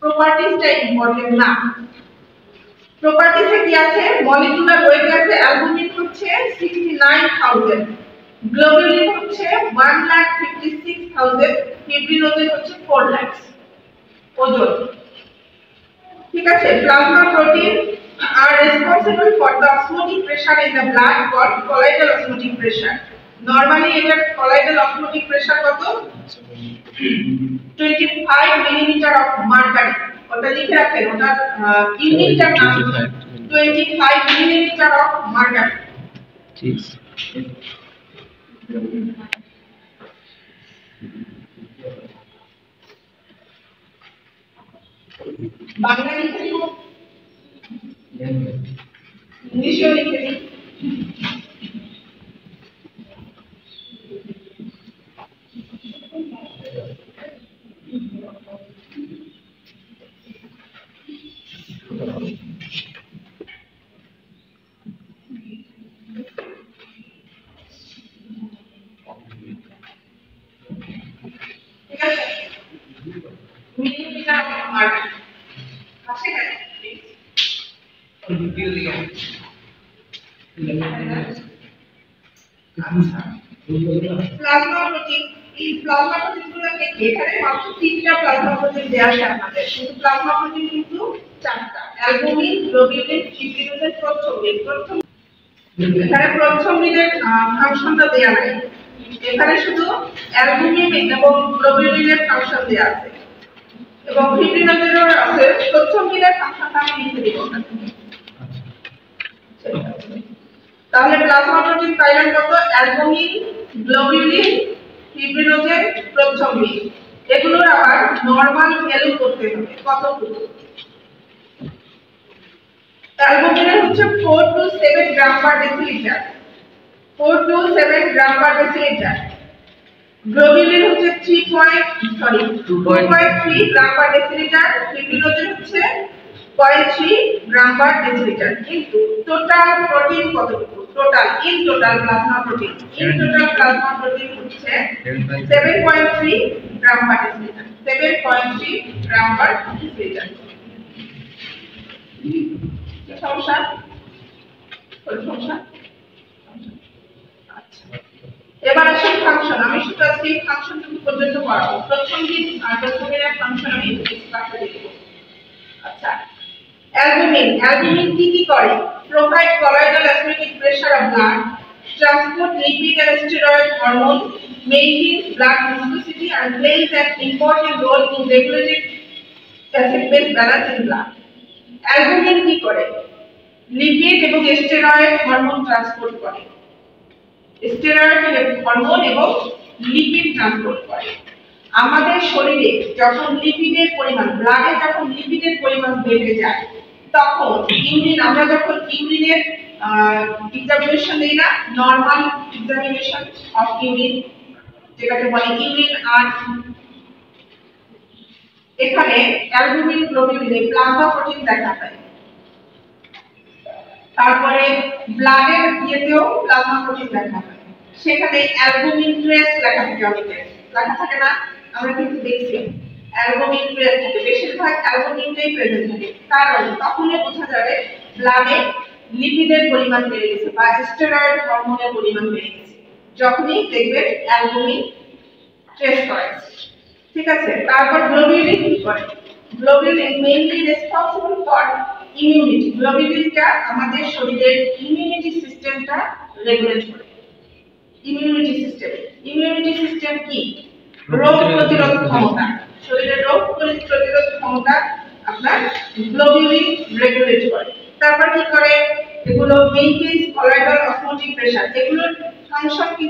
প্রপার্টিজটা important না। প্রপার্টিজে কি আছে, মলিকুলার ওয়েট আছে অ্যালবুমিন হচ্ছে 69000, গ্লোবুলিন হচ্ছে 1,56,000, ফিব্রিনোজেন হচ্ছে 4 লাখ ওজন। ঠিক আছে, plasma protein are responsible for the osmotic pressure in the blood called colloidal osmotic pressure. Normally এটার কলাইডাল অসমোটিক প্রেসার কত? 25 মিলিমিটার অফ মার্কারি। ওটা লিখে রাখেন, ওটা ইউনিটটার নাম 25 মিলিমিটার অফ মার্কারি। ঠিক বাংলা লিখে দিব, ইংলিশে লিখে দিব। ঠিক আছে, মিলিমিটার অফ মার্কারি আছে না? ভিডিও দিয়ে প্লাজমা প্রোটিন, এই প্লাজমা প্রোটিনগুলোকে এখানে মাত্র 3টা প্লাজমা প্রোটিন দেয়া আছে আপনাদের, কিন্তু প্লাজমা প্রোটিন কিন্তু 4টা, অ্যালবুমিন, গ্লোবুলিন, ফিব্রিনোজেন, প্রোথ্রম্বিন। এখানে প্রোথ্রম্বিনের ফাংশনটা দেয়া নাই, এখানে শুধু অ্যালবুমিন এবং গ্লোবুলিনের ফাংশন দেয়া আছে এবং ফিব্রিনোজেনের আছে। প্রোথ্রম্বিনের ফাংশনটা আমি লিখে দেব। তাহলে প্লাজমা প্রোটিন পাইলেন কত? Albumin, globulin, fibrinogen, prothrombin. এগুলোর আবার নরমাল ভ্যালু করতে হবে কতটুকু? অ্যালবুমিনের হচ্ছে 4 to 7 gram per decilitre, 4 to 7 gram per decilitre. Globulin হচ্ছে 2.3 গ্রাম পার ডেসিলিটার, ফিব্রিনোজেন হচ্ছে 0.3 গ্রাম পার ডেসিলিটার। কিন্তু টোটাল প্রোটিন কতটুকু? টোটাল প্লাজমা প্রোটিন হচ্ছে 7.3 গ্রাম পার ডেসিলিটার, 7.3 গ্রাম পার ডেসিলিটার। সমস্যা? আচ্ছা, এবার আসি ফাংশন। আমি শুধু আজকে ফাংশনটুকু পর্যন্ত পড়াবো। প্রোথ্রম্বিনের ফাংশন আমি ক্লাসে দেব। আচ্ছা, অ্যালবুমিন কি করে? Provide colloidal acidic pressure of blood, transport lipid and steroid hormone, maintains blood viscosity and plays an important role in regulating acid-base balance in blood. Albumin কি করে? লিপিড এবং স্টেরয়েড হরমোন ট্রান্সপোর্ট করে, steroid hormone এবং lipid transport করে। আমাদের শরীরে যখন লিপিডের পরিমাণ, ব্লাডে যখন লিপিডের পরিমাণ বেড়ে যায়, তখন ইউরিন, আমরা যখন ইউরিনের এক্সামিনেশন দেই না, নরমাল এক্সামিনেশন অফ ইউরিন যেটাকে বলে ইউরিন আর্ট, এখানে অ্যালবুমিন, গ্লোবুলিন, প্লাজমা প্রোটিন দেখা যায়। তারপরে ব্লাডের ইয়েতেও প্লাজমা প্রোটিন দেখা যায়, সেখানে অ্যালবুমিন ট্রেস লেখা থাকে, অনেকে লেখা থাকে না, আমরা কিন্তু দেখছি অ্যালবুমিন ট্রেস থাকে, বেশিরভাগ অ্যালবুমিনটাই প্রেজেন্ট থাকে, কারণ তখনই বোঝা যাবে ব্লাডে লিপিডের পরিমাণ বেড়ে গেছে বা স্টেরয়েড হরমোনের পরিমাণ বেড়ে গেছে, যখনই দেখবেন অ্যালবুমিন ট্রেস করে। ঠিক আছে, তারপর গ্লোবুলিন কি করে? Globulin mainly responsible for immunity. গ্লোবুলিনটা আমাদের শরীরের ইমিউনিটি সিস্টেমটা রেগুলেট করে। ইমিউনিটি সিস্টেম কি? রোগ প্রতিরোধ ক্ষমতা, শরীরের রোগ প্রতিরোধ ক্ষমতা আপনার গ্লোবুলিন রেগুলেট করে। তারপর কি করে? এগুলো মেইনটেইনস কলাইডাল অসমোটিক প্রেসার, এগুলোর ফাংশন কি?